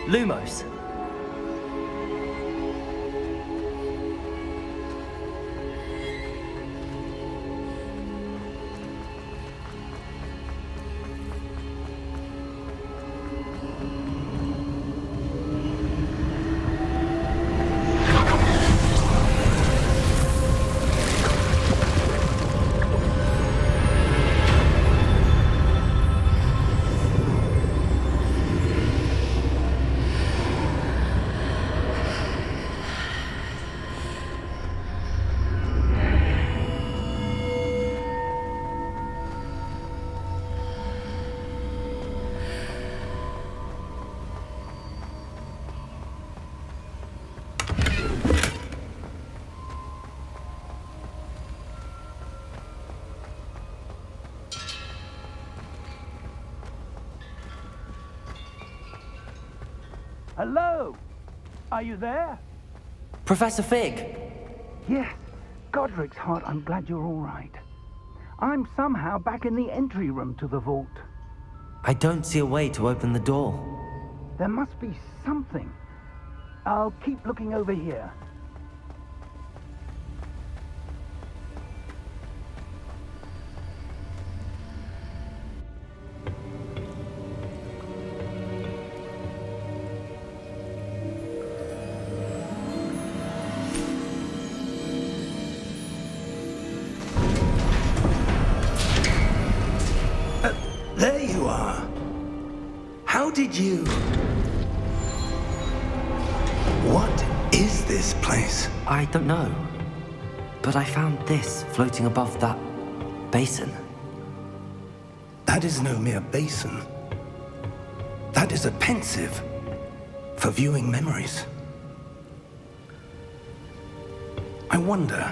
Lumos. Hello? Are you there? Professor Fig! Yes. Godric's heart, I'm glad you're all right. I'm somehow back in the entry room to the vault. I don't see a way to open the door. There must be something. I'll keep looking over here. There you are. How did you... What is this place? I don't know. But I found this floating above that basin. That is no mere basin. That is a pensive for viewing memories. I wonder...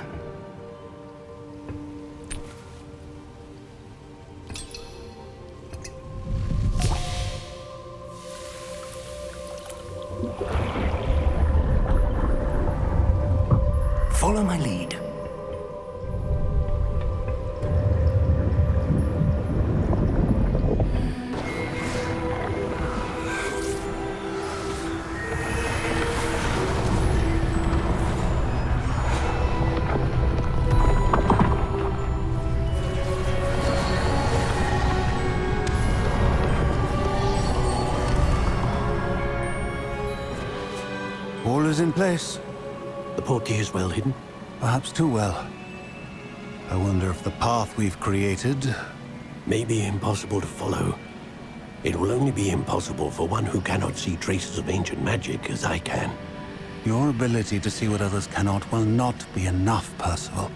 Follow my lead. All is in place. The portkey is well hidden. Perhaps too well. I wonder if the path we've created... May be impossible to follow. It will only be impossible for one who cannot see traces of ancient magic as I can. Your ability to see what others cannot will not be enough, Percival.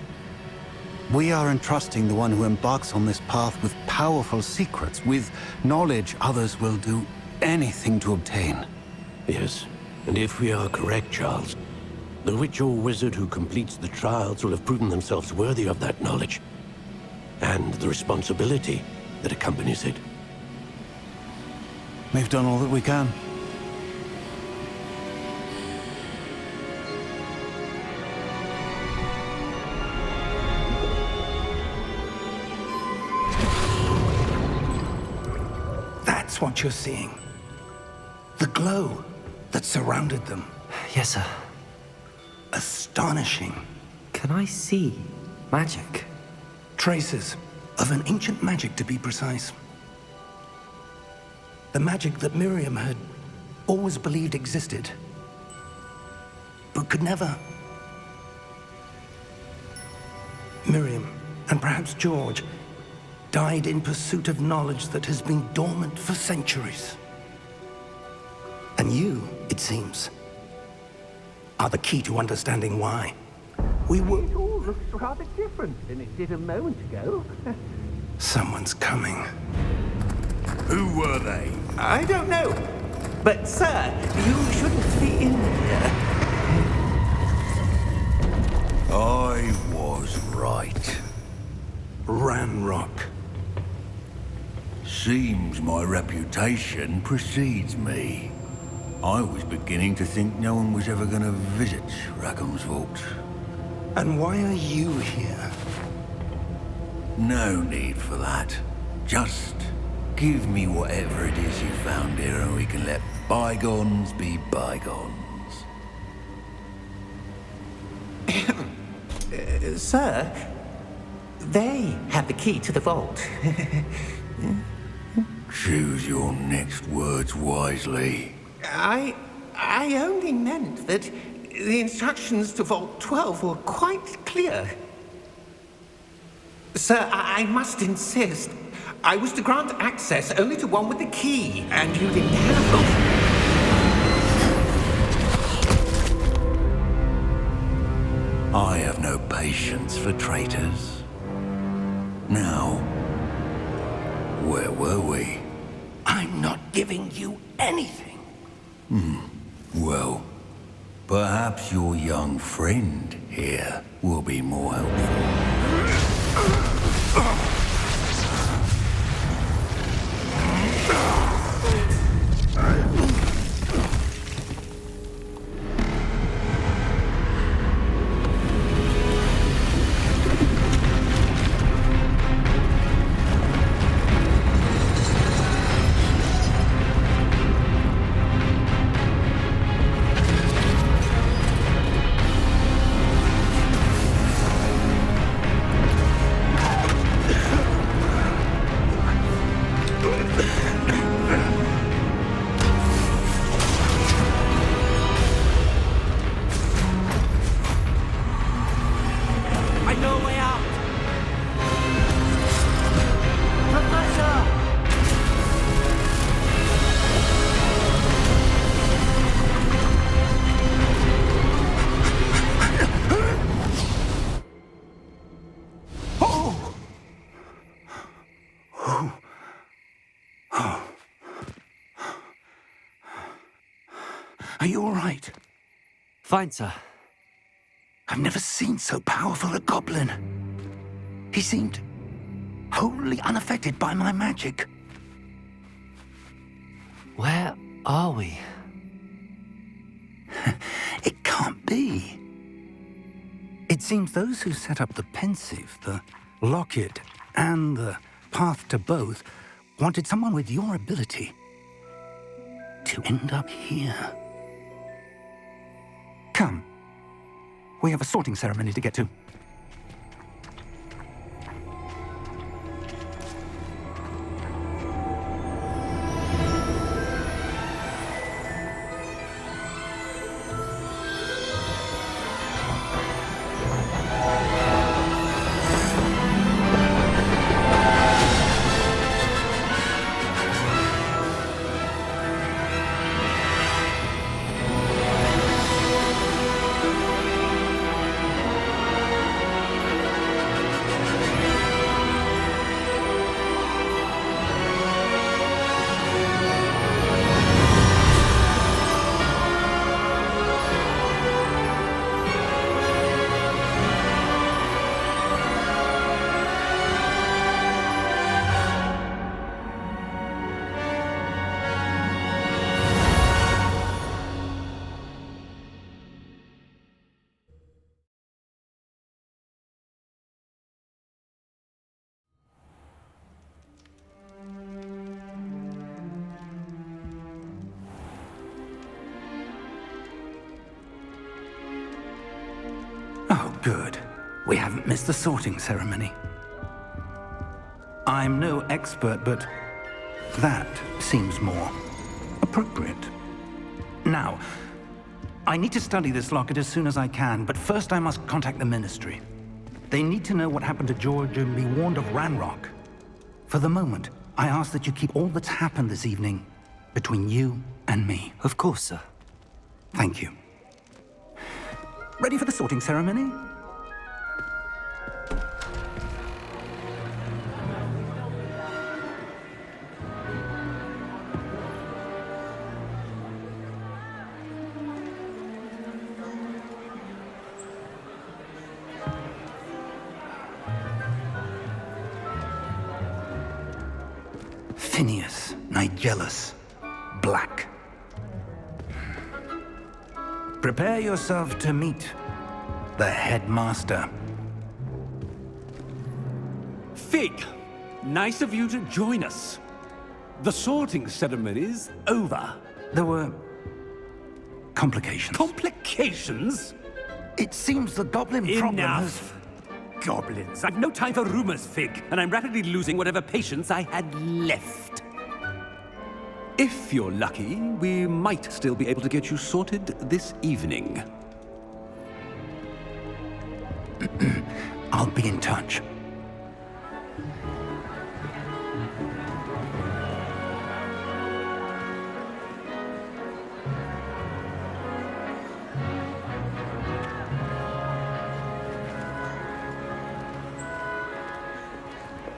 We are entrusting the one who embarks on this path with powerful secrets, with knowledge others will do anything to obtain. Yes, and if we are correct, Charles, the witch or wizard who completes the trials will have proven themselves worthy of that knowledge, and the responsibility that accompanies it. We've done all that we can. That's what you're seeing. The glow that surrounded them. Yes, sir. Astonishing. Can I see magic? Traces of an ancient magic, to be precise. The magic that Miriam had always believed existed, but could never. Miriam, and perhaps George, died in pursuit of knowledge that has been dormant for centuries. And you, it seems, are the key to understanding why. We were... It all looks rather different than it did a moment ago. Someone's coming. Who were they? I don't know. But, sir, you shouldn't be in here. I was right. Ranrock. Seems my reputation precedes me. I was beginning to think no one was ever going to visit Rackham's vault. And why are you here? No need for that. Just Give me whatever it is you found here and we can let bygones be bygones. Sir, they have the key to the vault. Choose your next words wisely. I only meant that the instructions to Vault 12 were quite clear. Sir, I must insist. I was to grant access only to one with the key, and you didn't have it. I have no patience for traitors. Now, where were we? I'm not giving you anything. Well, perhaps your young friend here will be more helpful. I know a way out! Professor! Are you all right? Fine, sir. I've never seen so powerful a goblin. He seemed wholly unaffected by my magic. Where are we? It can't be. It seems those who set up the pensive, the locket, and the path to both wanted someone with your ability to end up here. Come. We have a sorting ceremony to get to. Oh, good. We haven't missed the sorting ceremony. I'm no expert, but that seems more appropriate. Now, I need to study this locket as soon as I can, but first I must contact the Ministry. They need to know what happened to George and be warned of Ranrock. For the moment, I ask that you keep all that's happened this evening between you and me. Of course, sir. Thank you. Ready for the sorting ceremony? Phineas, Nigellus, Black. Prepare yourself to meet the headmaster. Fig, nice of you to join us. The sorting ceremony's over. There were complications. Complications? It seems the goblin problem has... Enough! Goblins. I've no time for rumors, Fig, and I'm rapidly losing whatever patience I had left. If you're lucky, we might still be able to get you sorted this evening. I'll be in touch.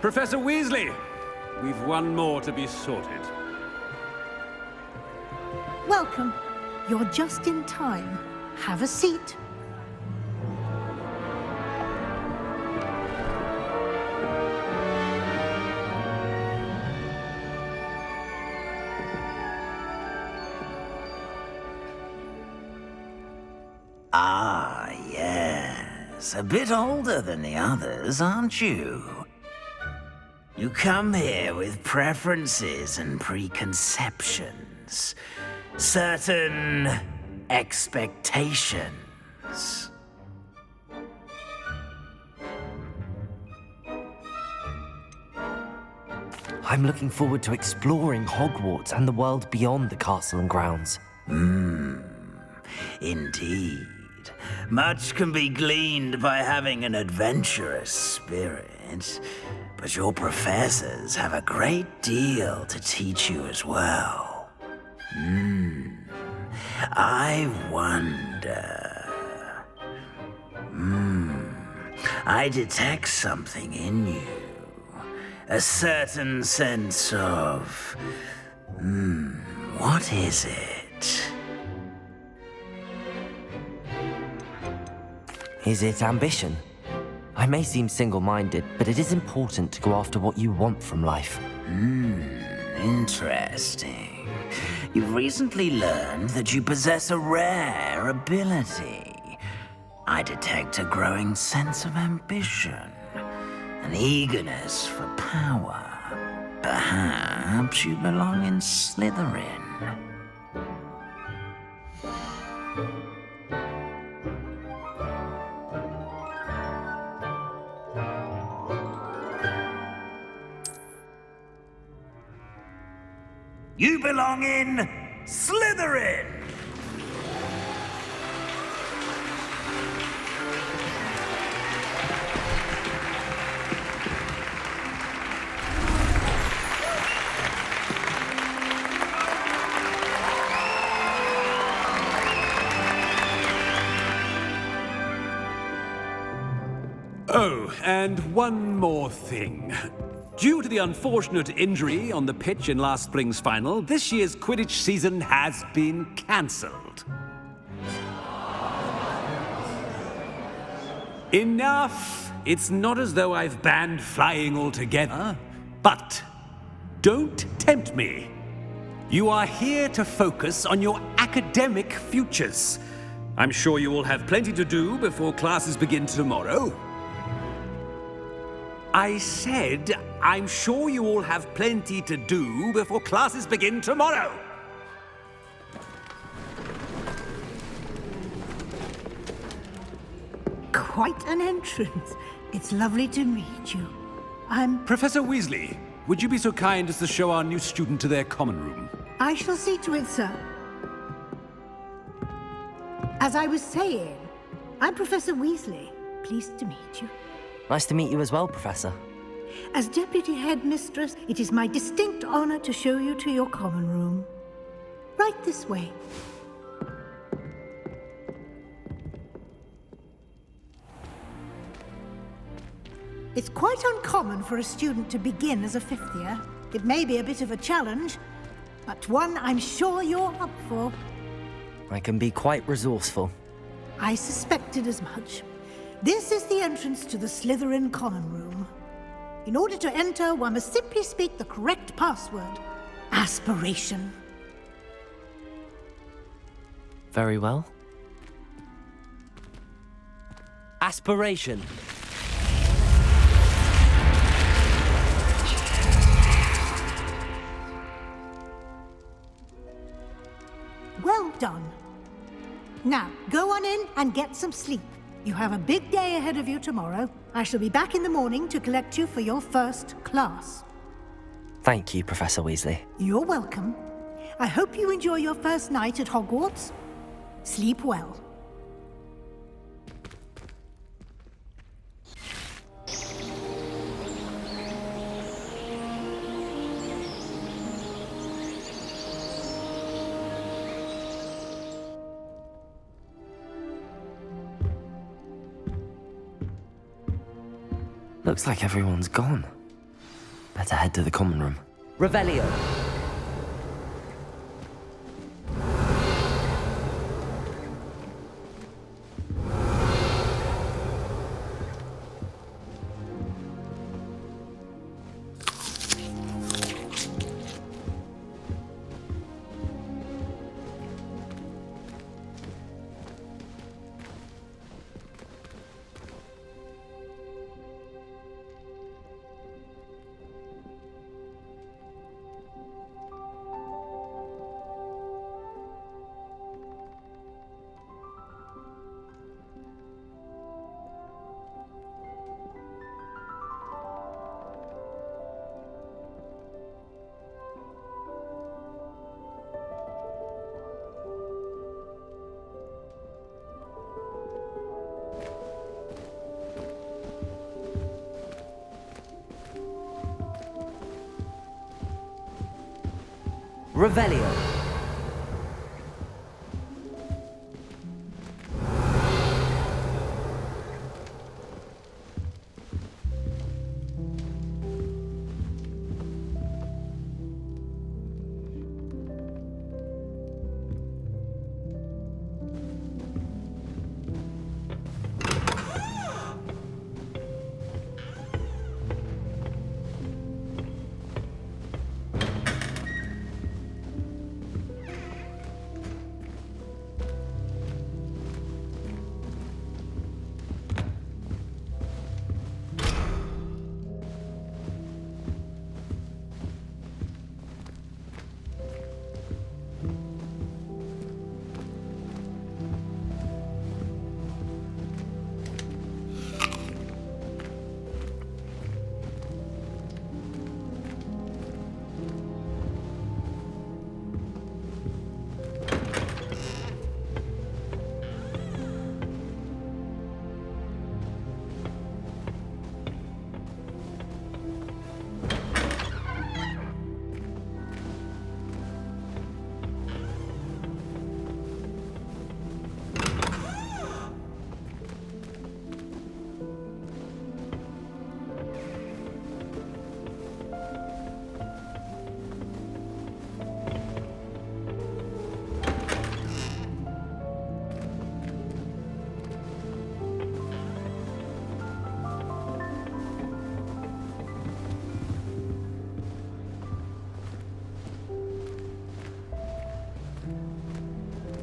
Professor Weasley, we've one more to be sorted. Welcome. You're just in time. Have a seat. Ah, yes. A bit older than the others, aren't you? You come here with preferences and preconceptions. Certain expectations. I'm looking forward to exploring Hogwarts and the world beyond the castle and grounds. Indeed. Much can be gleaned by having an adventurous spirit, but your professors have a great deal to teach you as well. I wonder... I detect something in you. A certain sense of... what is it? Is it ambition? I may seem single-minded, but it is important to go after what you want from life. Interesting. You've recently learned that you possess a rare ability. I detect a growing sense of ambition, an eagerness for power. Perhaps you belong in Slytherin. You belong in Slytherin! Oh, and one more thing. Due to the unfortunate injury on the pitch in last spring's final, this year's Quidditch season has been cancelled. Enough! It's not as though I've banned flying altogether, but don't tempt me. You are here to focus on your academic futures. I'm sure you will have plenty to do before classes begin tomorrow. I said, I'm sure you all have plenty to do before classes begin tomorrow. Quite an entrance. It's lovely to meet you. I'm... Professor Weasley, would you be so kind as to show our new student to their common room? I shall see to it, sir. As I was saying, I'm Professor Weasley. Pleased to meet you. Nice to meet you as well, Professor. As Deputy Headmistress, it is my distinct honor to show you to your common room. Right this way. It's quite uncommon for a student to begin as a fifth year. It may be a bit of a challenge, but one I'm sure you're up for. I can be quite resourceful. I suspected as much. This is the entrance to the Slytherin common room. In order to enter, one must simply speak the correct password. Aspiration. Very well. Aspiration. Now, go on in and get some sleep. You have a big day ahead of you tomorrow. I shall be back in the morning to collect you for your first class. Thank you, Professor Weasley. You're welcome. I hope you enjoy your first night at Hogwarts. Sleep well. Looks like everyone's gone. Better head to the common room. Revelio. Revelio.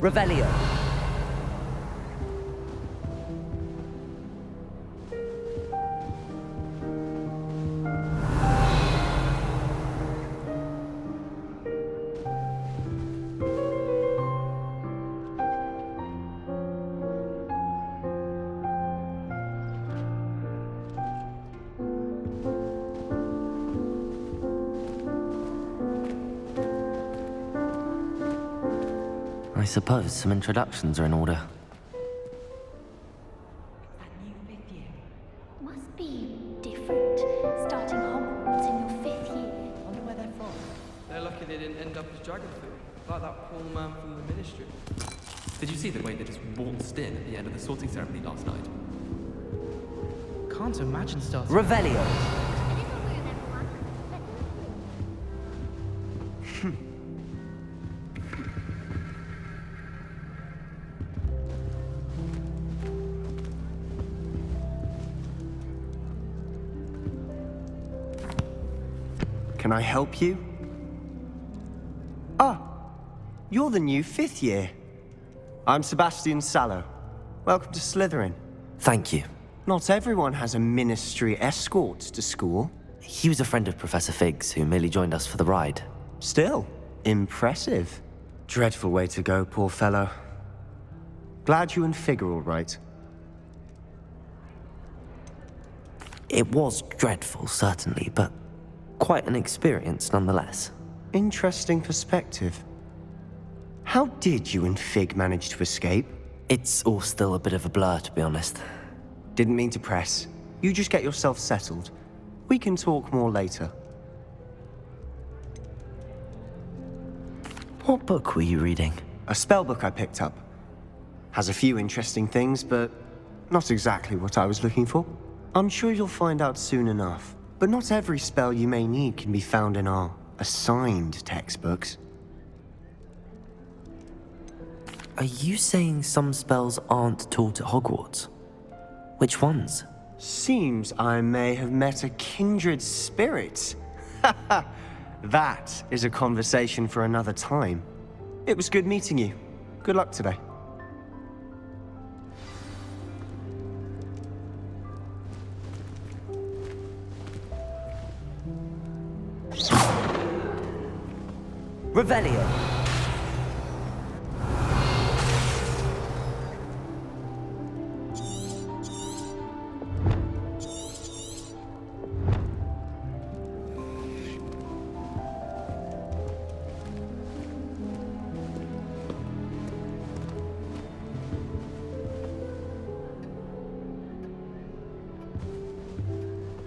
Revelio. I suppose some introductions are in order. Must be different, starting Hogwarts in your 5th year. Wonder where they're from. They're lucky they didn't end up as Dragonfly, like that poor man from the Ministry. Did you see the way they just waltzed in at the end of the sorting ceremony last night? Can't imagine starting. Revelio. Can I help you? Ah, you're the new 5th year. I'm Sebastian Sallow. Welcome to Slytherin. Thank you. Not everyone has a ministry escort to school. He was a friend of Professor Fig's who merely joined us for the ride. Still, impressive. Dreadful way to go, poor fellow. Glad you and Fig are all right. It was dreadful, certainly, but quite an experience nonetheless. Interesting perspective. How did you and Fig manage to escape? It's all still a bit of a blur, to be honest. Didn't mean to press. You just get yourself settled. We can talk more later. What book were you reading? A spell book I picked up. Has a few interesting things, but not exactly what I was looking for. I'm sure you'll find out soon enough. But not every spell you may need can be found in our assigned textbooks. Are you saying some spells aren't taught at Hogwarts? Which ones? Seems I may have met a kindred spirit. That is a conversation for another time. It was good meeting you. Good luck today. Revelio.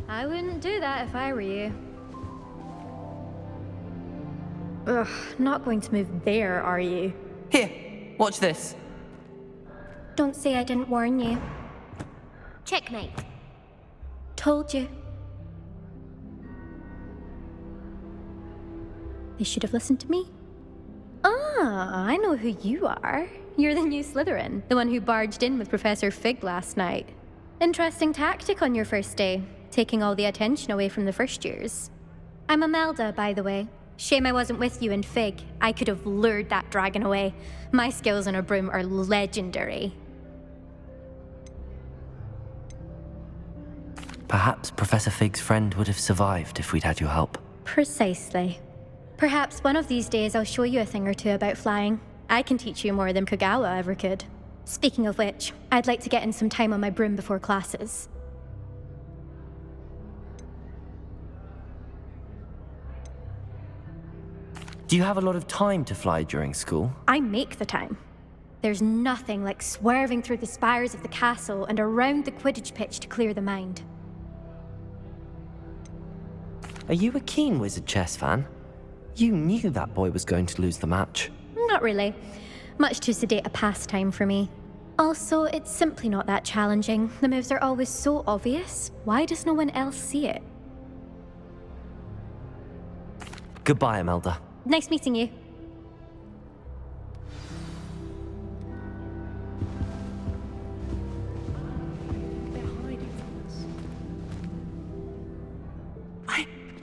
I wouldn't do that if I were you. Ugh, not going to move there, are you? Here, watch this. Don't say I didn't warn you. Checkmate. Told you. They should have listened to me. Ah, I know who you are. You're the new Slytherin, the one who barged in with Professor Fig last night. Interesting tactic on your first day, taking all the attention away from the first years. I'm Imelda, by the way. Shame I wasn't with you in Fig. I could have lured that dragon away. My skills on a broom are legendary. Perhaps Professor Fig's friend would have survived if we'd had your help. Precisely. Perhaps one of these days I'll show you a thing or two about flying. I can teach you more than Kogawa ever could. Speaking of which, I'd like to get in some time on my broom before classes. Do you have a lot of time to fly during school? I make the time. There's nothing like swerving through the spires of the castle and around the Quidditch pitch to clear the mind. Are you a keen Wizard chess fan? You knew that boy was going to lose the match. Not really. Much too sedate a pastime for me. Also, it's simply not that challenging. The moves are always so obvious. Why does no one else see it? Goodbye, Imelda. Nice meeting you.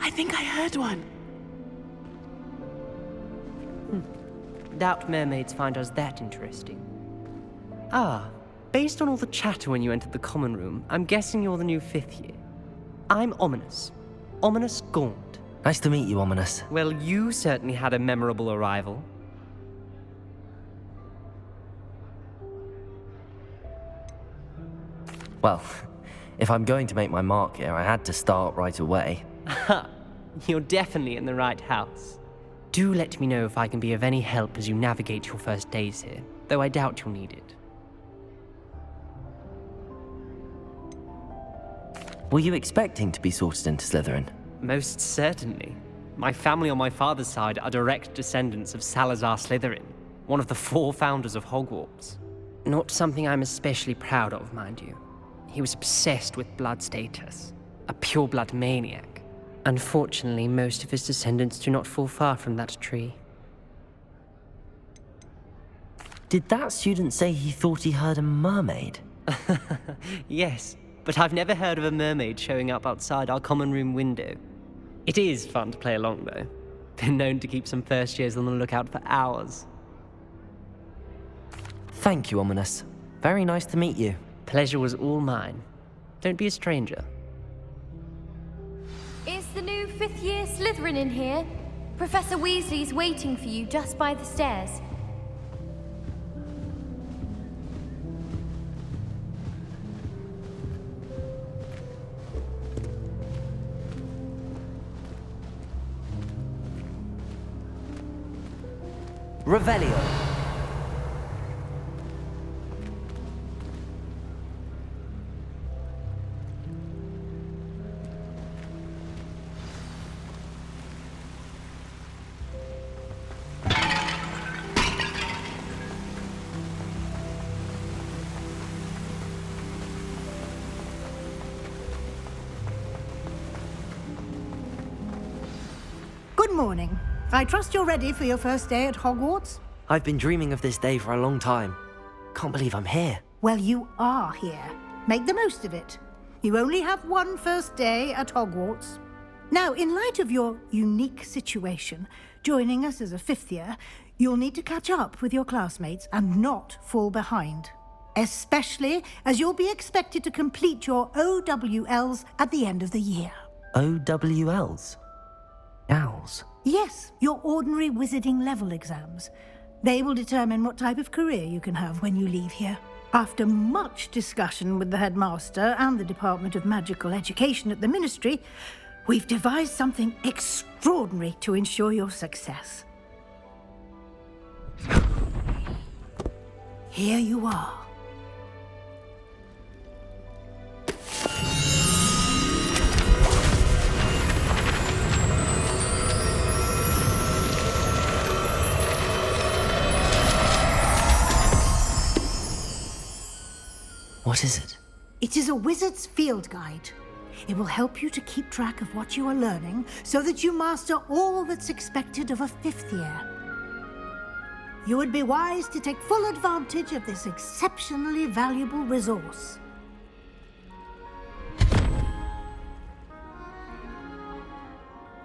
I think I heard one. Doubt mermaids find us that interesting. Ah, based on all the chatter when you entered the common room, I'm guessing you're the new 5th year. I'm Ominous. Ominous Gaunt. Nice to meet you, Ominous. Well, you certainly had a memorable arrival. Well, if I'm going to make my mark here, I had to start right away. Ha! You're definitely in the right house. Do let me know if I can be of any help as you navigate your first days here, though I doubt you'll need it. Were you expecting to be sorted into Slytherin? Most certainly. My family on my father's side are direct descendants of Salazar Slytherin, one of the 4 founders of Hogwarts. Not something I'm especially proud of, mind you. He was obsessed with blood status, a pure-blood maniac. Unfortunately, most of his descendants do not fall far from that tree. Did that student say he thought he heard a mermaid? Yes, but I've never heard of a mermaid showing up outside our common room window. It is fun to play along, though. Been known to keep some first years on the lookout for hours. Thank you, Ominous. Very nice to meet you. Pleasure was all mine. Don't be a stranger. Is the new 5th year Slytherin in here? Professor Weasley's waiting for you just by the stairs. Revelio. Good morning. I trust you're ready for your first day at Hogwarts? I've been dreaming of this day for a long time. Can't believe I'm here. Well, you are here. Make the most of it. You only have one first day at Hogwarts. Now, in light of your unique situation, joining us as a fifth year, you'll need to catch up with your classmates and not fall behind. Especially as you'll be expected to complete your OWLs at the end of the year. OWLs? Owls? Yes, your ordinary wizarding level exams. They will determine what type of career you can have when you leave here. After much discussion with the headmaster and the Department of Magical Education at the Ministry, we've devised something extraordinary to ensure your success. Here you are. What is it? It is a wizard's field guide. It will help you to keep track of what you are learning so that you master all that's expected of a fifth year. You would be wise to take full advantage of this exceptionally valuable resource.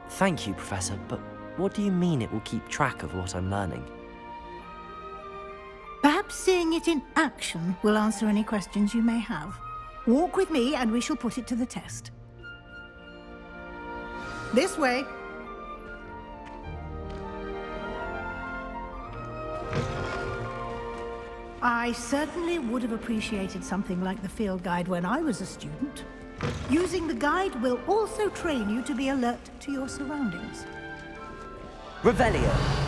Thank you, Professor, but what do you mean it will keep track of what I'm learning? Perhaps seeing it in action will answer any questions you may have. Walk with me and we shall put it to the test. This way. I certainly would have appreciated something like the field guide when I was a student. Using the guide will also train you to be alert to your surroundings. Revelio.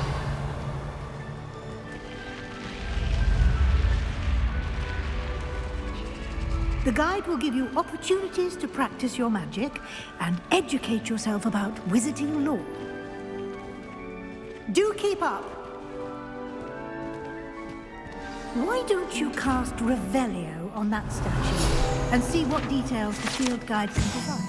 The guide will give you opportunities to practice your magic and educate yourself about wizarding lore. Do keep up. Why don't you cast Revelio on that statue and see what details the field guide can provide?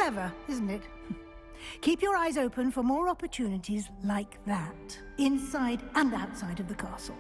Clever, isn't it? Keep your eyes open for more opportunities like that, inside and outside of the castle.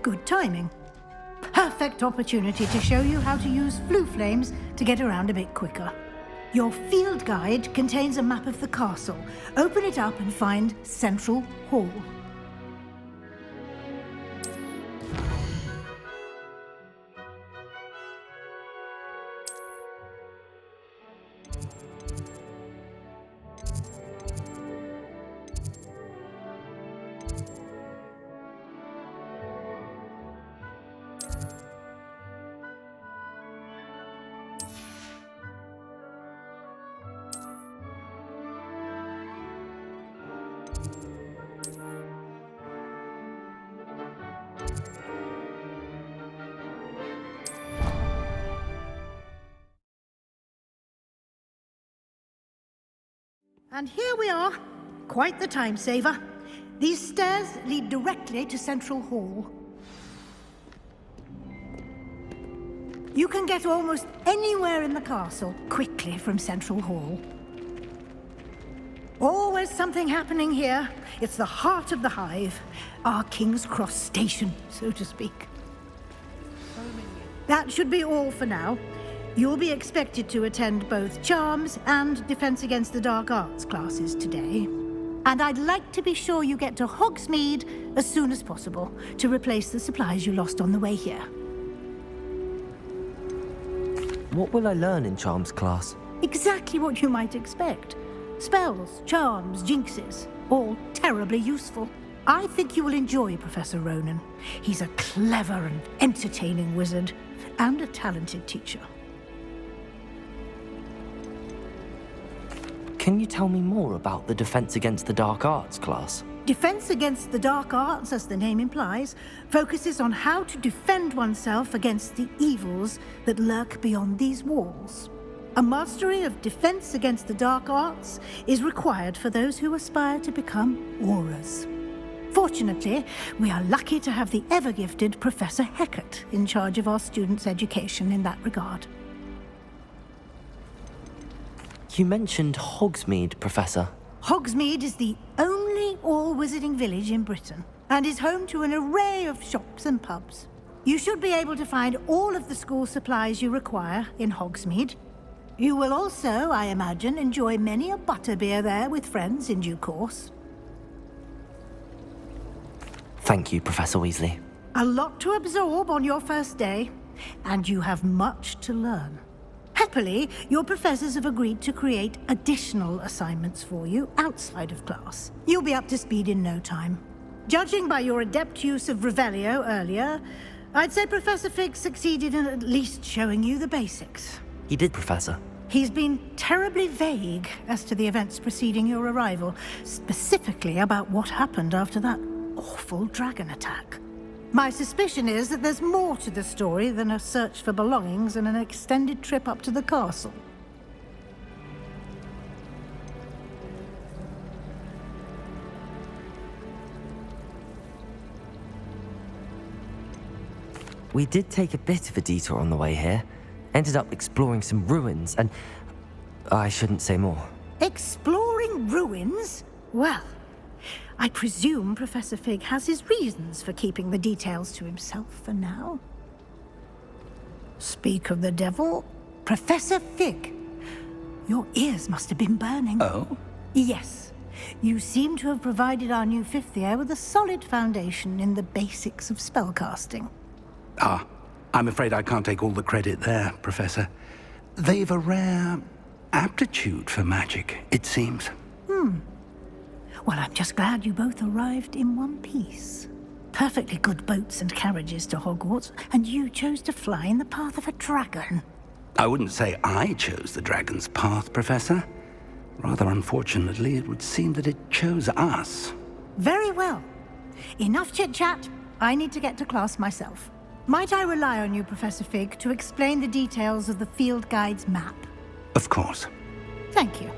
Good timing. Perfect opportunity to show you how to use flue flames to get around a bit quicker. Your field guide contains a map of the castle. Open it up and find Central Hall. And here we are. Quite the time saver. These stairs lead directly to Central Hall. You can get almost anywhere in the castle quickly from Central Hall. Always something happening here. It's the heart of the hive. Our King's Cross station, so to speak. That should be all for now. You'll be expected to attend both Charms and Defense Against the Dark Arts classes today. And I'd like to be sure you get to Hogsmeade as soon as possible to replace the supplies you lost on the way here. What will I learn in Charms class? Exactly what you might expect. Spells, charms, jinxes, all terribly useful. I think you will enjoy Professor Ronan. He's a clever and entertaining wizard, and a talented teacher. Can you tell me more about the Defense Against the Dark Arts class? Defense Against the Dark Arts, as the name implies, focuses on how to defend oneself against the evils that lurk beyond these walls. A mastery of Defense Against the Dark Arts is required for those who aspire to become Auras. Fortunately, we are lucky to have the ever-gifted Professor Hecat in charge of our students' education in that regard. You mentioned Hogsmeade, Professor. Hogsmeade is the only all-wizarding village in Britain, and is home to an array of shops and pubs. You should be able to find all of the school supplies you require in Hogsmeade. You will also, I imagine, enjoy many a butterbeer there with friends in due course. Thank you, Professor Weasley. A lot to absorb on your first day, and you have much to learn. Happily, your professors have agreed to create additional assignments for you outside of class. You'll be up to speed in no time. Judging by your adept use of Revelio earlier, I'd say Professor Fig succeeded in at least showing you the basics. He did, Professor. He's been terribly vague as to the events preceding your arrival, specifically about what happened after that awful dragon attack. My suspicion is that there's more to the story than a search for belongings and an extended trip up to the castle. We did take a bit of a detour on the way here. Ended up exploring some ruins and... I shouldn't say more. Exploring ruins? Well, I presume Professor Fig has his reasons for keeping the details to himself for now. Speak of the devil, Professor Fig. Your ears must have been burning. Oh? Yes. You seem to have provided our new fifth year with a solid foundation in the basics of spellcasting. Ah, I'm afraid I can't take all the credit there, Professor. They've a rare aptitude for magic, it seems. Well, I'm just glad you both arrived in one piece. perfectly good boats and carriages to Hogwarts, and you chose to fly in the path of a dragon. I wouldn't say I chose the dragon's path, Professor. Rather unfortunately, it would seem that it chose us. Very well. Enough chit-chat. I need to get to class myself. Might I rely on you, Professor Fig, to explain the details of the field guide's map? Of course. Thank you.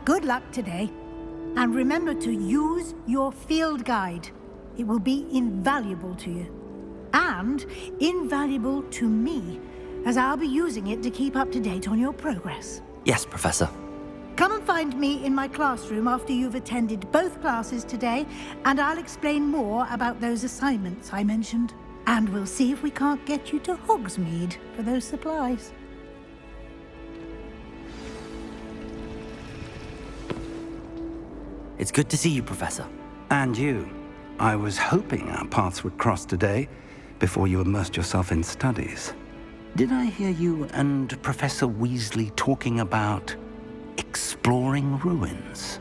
Good luck today. And remember to use your field guide. It will be invaluable to you. And invaluable to me, as I'll be using it to keep up to date on your progress. Yes, Professor. Come and find me in my classroom after you've attended both classes today, and I'll explain more about those assignments I mentioned. And we'll see if we can't get you to Hogsmeade for those supplies. It's good to see you, Professor. And you. I was hoping our paths would cross today, before you immersed yourself in studies. Did I hear you and Professor Weasley talking about exploring ruins?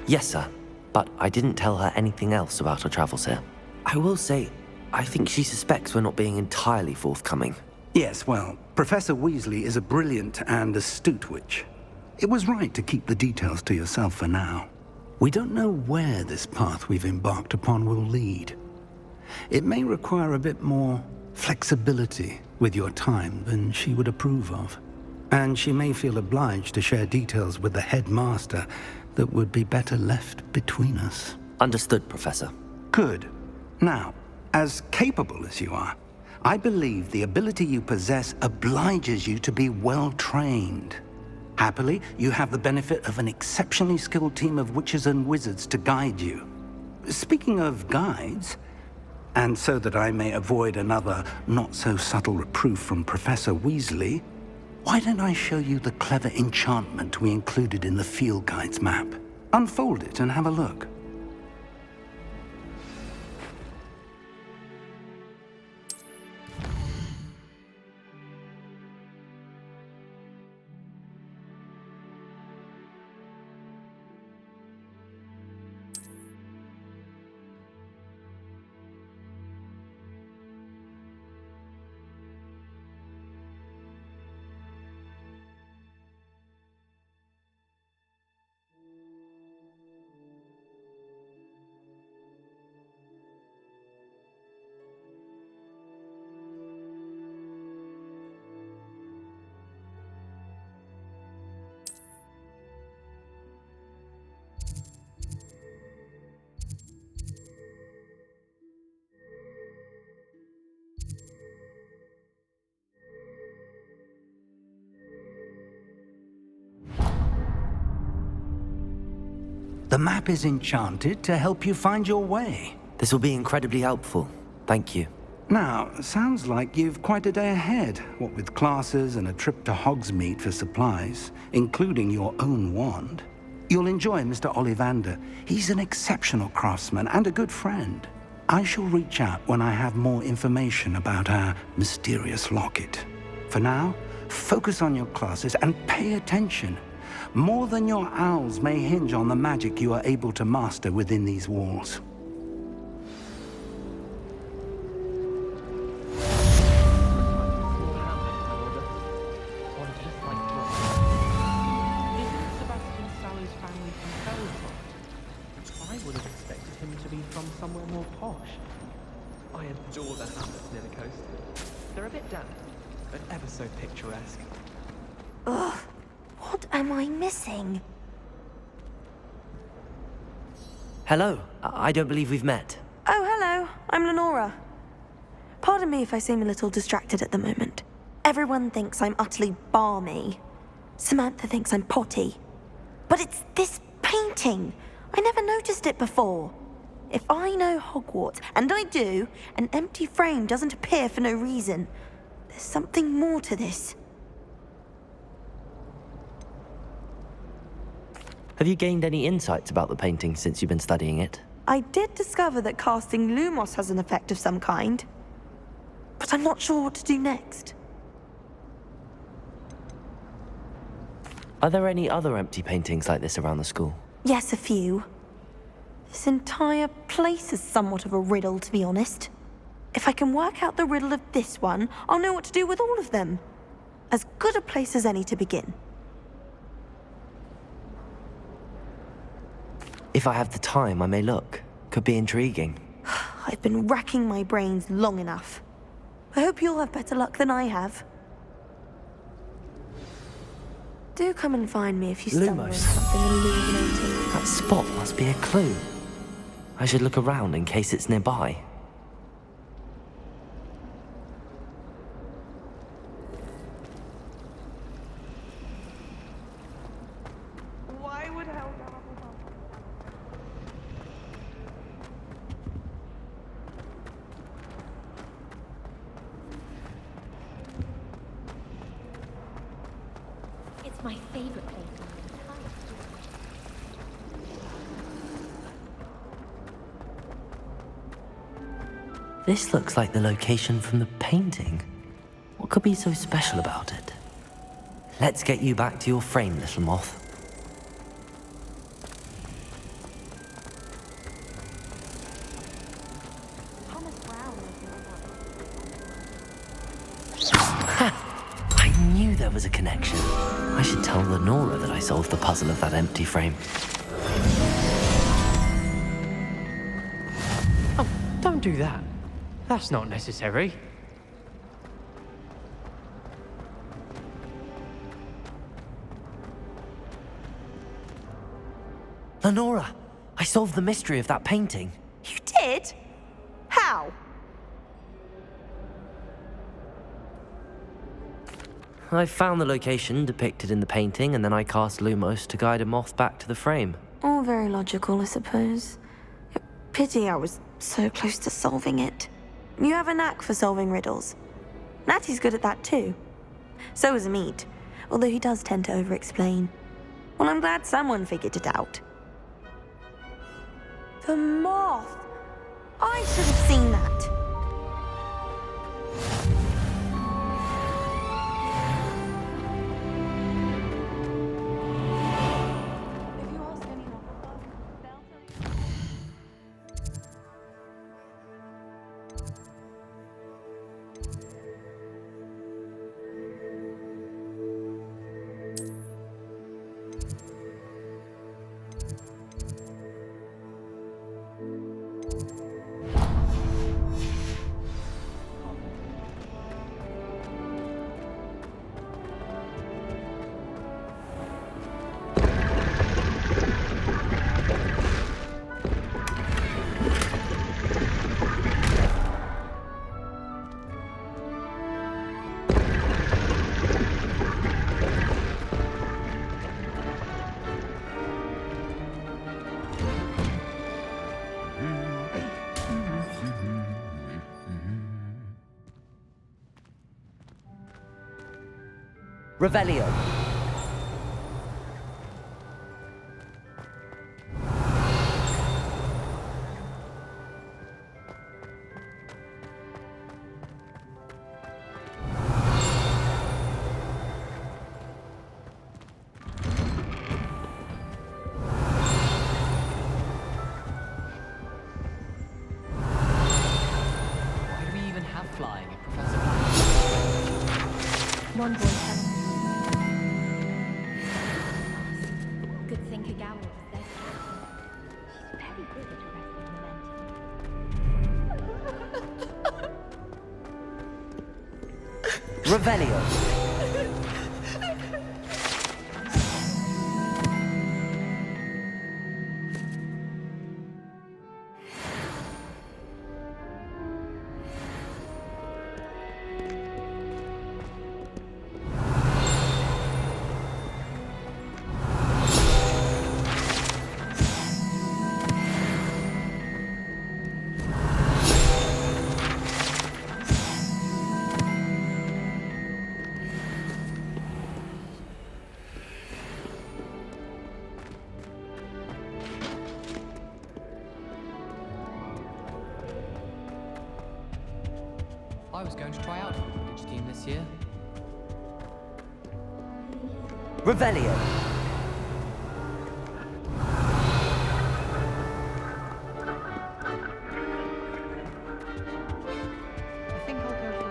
Yes, sir. But I didn't tell her anything else about our travels here. I will say, I think she suspects we're not being entirely forthcoming. Yes, well, Professor Weasley is a brilliant and astute witch. It was right to keep the details to yourself for now. We don't know where this path we've embarked upon will lead. It may require a bit more flexibility with your time than she would approve of. And she may feel obliged to share details with the headmaster that would be better left between us. Understood, Professor. Good. Now, as capable as you are, I believe the ability you possess obliges you to be well trained. Happily, you have the benefit of an exceptionally skilled team of witches and wizards to guide you. Speaking of guides, and so that I may avoid another not-so-subtle reproof from Professor Weasley, why don't I show you the clever enchantment we included in the field guide's map? Unfold it and have a look. The map is enchanted to help you find your way. This will be incredibly helpful. Thank you. Now, sounds like you've quite a day ahead, what with classes and a trip to Hogsmeade for supplies, including your own wand. You'll enjoy Mr. Ollivander. He's an exceptional craftsman and a good friend. I shall reach out when I have more information about our mysterious locket. For now, focus on your classes and pay attention. More than your owls may hinge on the magic you are able to master within these walls. I would have expected him to be from somewhere more posh. I adore the hamlets near the coast. They're a bit damp, but ever so picturesque. Ugh, what am I missing? Hello. I don't believe we've met. Oh, hello. I'm Lenora. Pardon me if I seem a little distracted at the moment. Everyone thinks I'm utterly balmy. Samantha thinks I'm potty. But it's this painting. I never noticed it before. If I know Hogwarts, and I do, an empty frame doesn't appear for no reason. There's something more to this. Have you gained any insights about the painting since you've been studying it? I did discover that casting Lumos has an effect of some kind. But I'm not sure what to do next. Are there any other empty paintings like this around the school? Yes, a few. This entire place is somewhat of a riddle, to be honest. If I can work out the riddle of this one, I'll know what to do with all of them. As good a place as any to begin. If I have the time, I may look. Could be intriguing. I've been racking my brains long enough. I hope you'll have better luck than I have. Do come and find me if you stumble on Lumos. something illuminating. That spot must be a clue. I should look around in case it's nearby. Why would Helga... It's my favorite place in the entire This looks like the location from the painting. What could be so special about it? Let's get you back to your frame, little moth. I knew there was a connection. I should tell Lenora that I solved the puzzle of that empty frame. Oh, don't do that. That's not necessary. Lenora, I solved the mystery of that painting. You did? How? I found the location depicted in the painting, and then I cast Lumos to guide a moth back to the frame. All very logical, I suppose. Pity I was so close to solving it. You have a knack for solving riddles. Natty's good at that too. So is Meat, although he does tend to over-explain. Well, I'm glad someone figured it out. The moth! I should have seen that. Revelio. Why do we even have flying if Professor One boy telling me. Good thing Kagawa was there. She's very good at arresting momentum. Revelio. I was going to try out for the Quidditch team this year. Revelio. I think I'll go for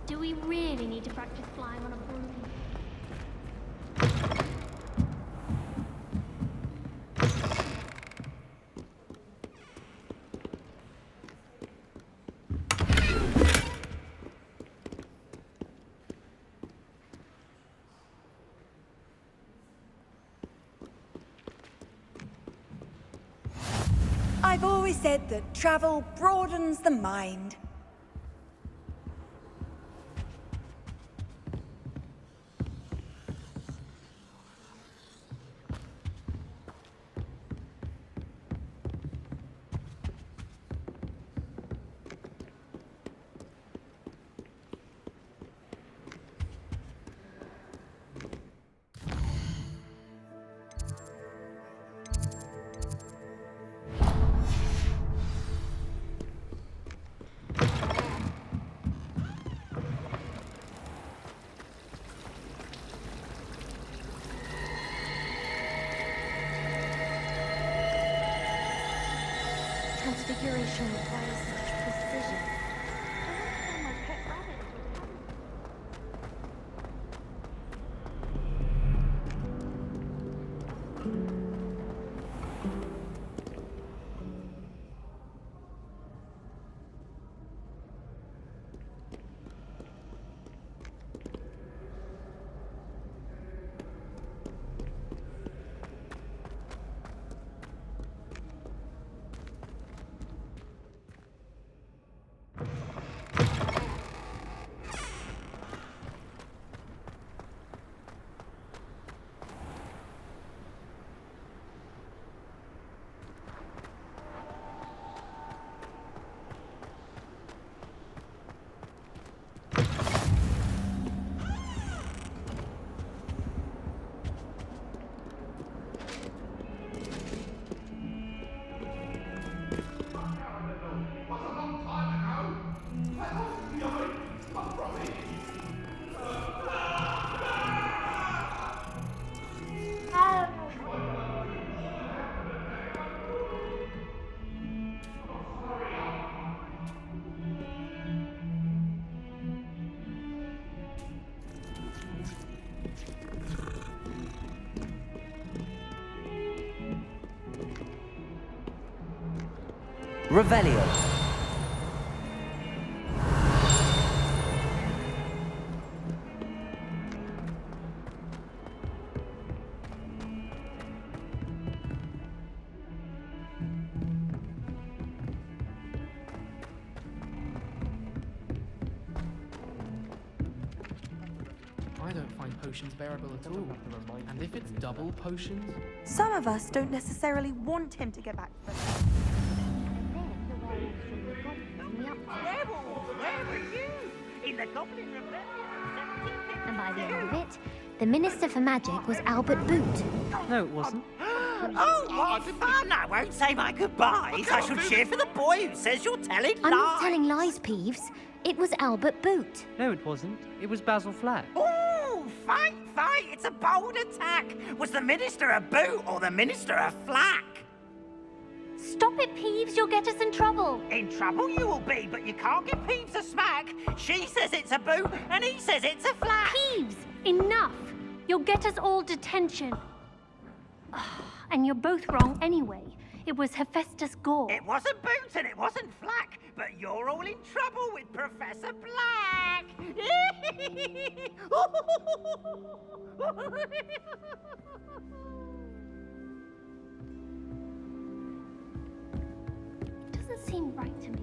Do we really need to practice flying on a broom? I've always said that travel broadens the mind. Transfiguration requires such precision. I wonder how my pet rabbits would handle it. Revelio. I don't find potions bearable at all. And if it's double potions? Some of us don't necessarily want him to get back to them. Werewolves, where were you? In the Goblin Rebellion? And by the end of it, the Minister for Magic was Albert Boot. No, it wasn't. Oh, what fun! I won't say my goodbyes. I shall cheer for the boy who says you're telling lies. I'm not telling lies, Peeves. It was Albert Boot. No, it wasn't. It was Basil Flack. Oh, fight! It's a bold attack. Was the Minister a boot or the Minister a flack? Stop it, Peeves. You'll get us in trouble. In trouble you will be, but you can't give Peeves a smack. She says it's a boot, and he says it's a flack. Peeves, enough. You'll get us all detention. And you're both wrong anyway. It was Hephaestus Gore. It wasn't Boot and it wasn't Flack, but you're all in trouble with Professor Black. Doesn't seem right to me.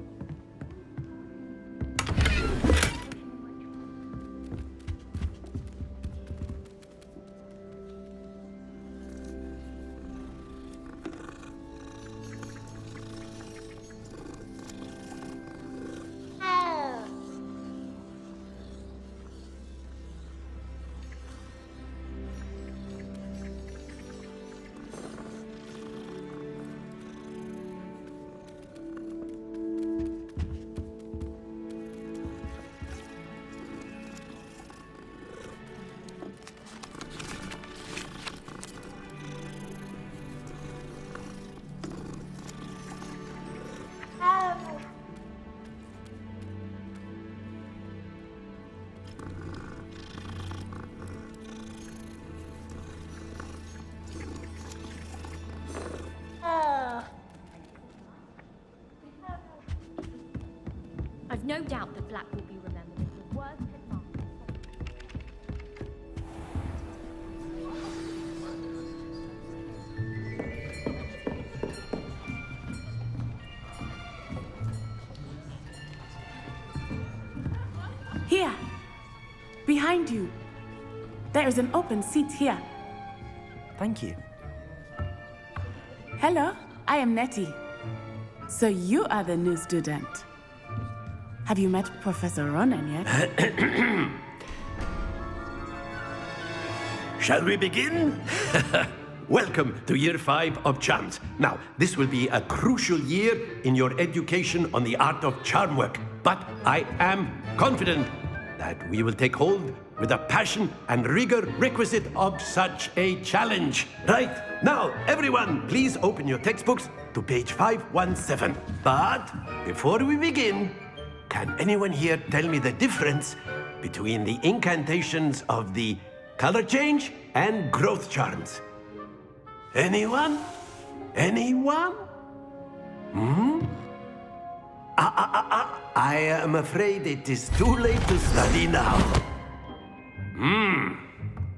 I've no doubt that Black will be remembered as the worst headmaster. Here. Behind you. There is an open seat here. Thank you. Hello, I am Nettie. So you are the new student. Have you met Professor Ronan yet? Shall we begin? Welcome to Year 5 of Charms. Now, this will be a crucial year in your education on the art of charm work. But I am confident that we will take hold with the passion and rigor requisite of such a challenge. Right, now, everyone, please open your textbooks to page 517. But before we begin, can anyone here tell me the difference between the incantations of the color change and growth charms? Anyone? Anyone? I am afraid it is too late to study now.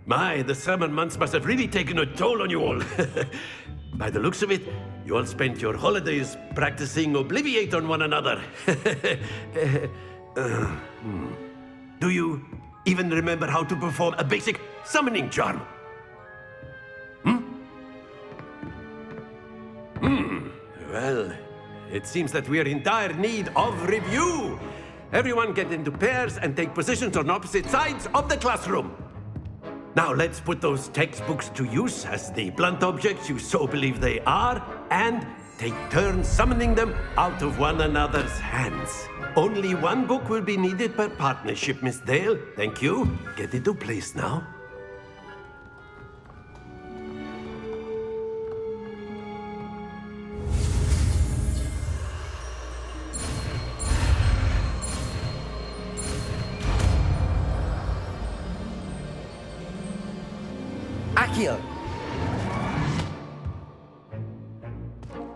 My, the summer months must have really taken a toll on you all. By the looks of it, you all spent your holidays practicing Obliviate on one another. Do you even remember how to perform a basic summoning charm? Well, it seems that we are in dire need of review. Everyone get into pairs and take positions on opposite sides of the classroom. Now let's put those textbooks to use as the blunt objects you so believe they are, and take turns summoning them out of one another's hands. Only one book will be needed per partnership, Miss Dale. Thank you. Get into place now. Accio!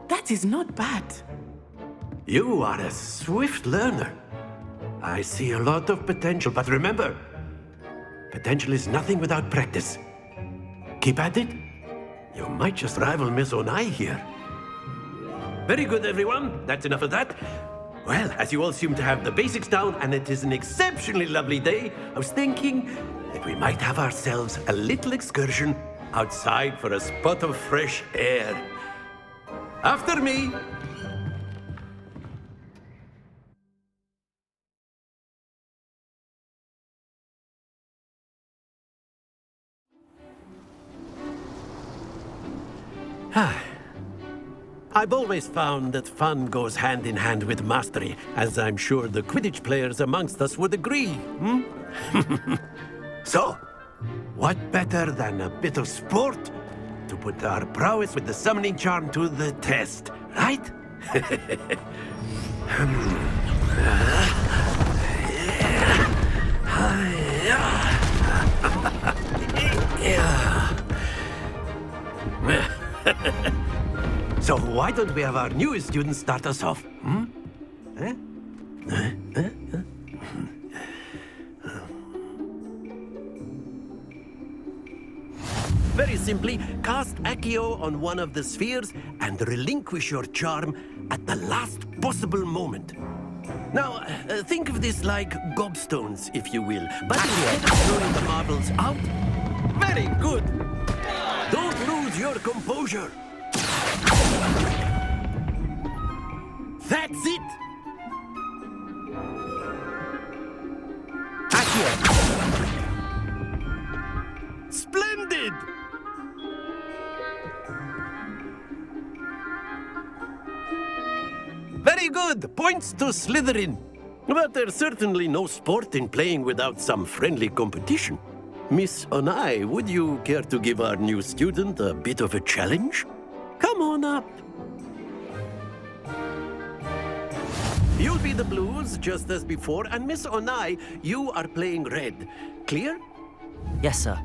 That is not bad. You are a swift learner. I see a lot of potential, but remember, potential is nothing without practice. Keep at it. You might just rival Miss Onai here. Very good, everyone. That's enough of that. Well, as you all seem to have the basics down, and it is an exceptionally lovely day, I was thinking that we might have ourselves a little excursion outside for a spot of fresh air. After me. I've always found that fun goes hand in hand with mastery, as I'm sure the Quidditch players amongst us would agree. So, what better than a bit of sport to put our prowess with the summoning charm to the test, right? So why don't we have our newest student start us off? Very simply, cast Accio on one of the spheres and relinquish your charm at the last possible moment. Now, think of this like gobstones, if you will. But instead of throwing the marbles out, very good. Don't lose your composure. That's it. Accio. Splendid. Very good. Points to Slytherin. But there's certainly no sport in playing without some friendly competition. Miss Onai, would you care to give our new student a bit of a challenge? Come on up. You'll be the blues, just as before, and Miss Onai, you are playing red. Clear? Yes, sir.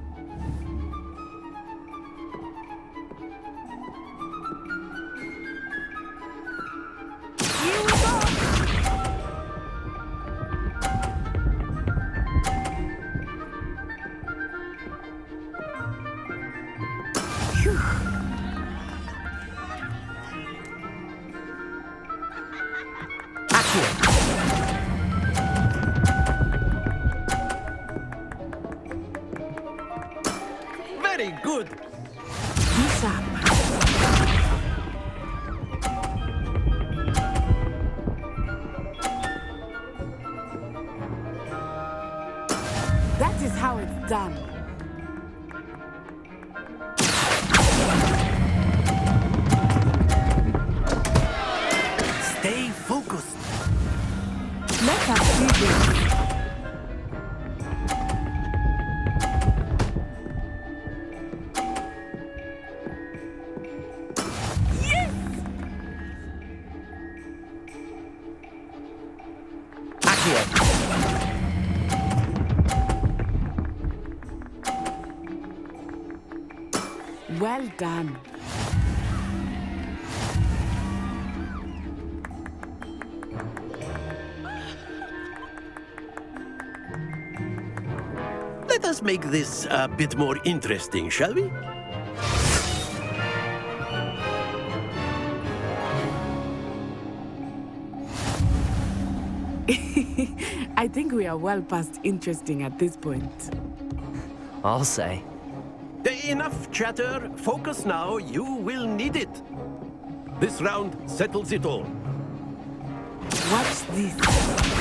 Very good. That is how it's done. Stay focused. Let us see this. Well done. Let us make this a bit more interesting, shall we? I think we are well past interesting at this point. I'll say. Enough chatter. Focus now. You will need it. This round settles it all. Watch this.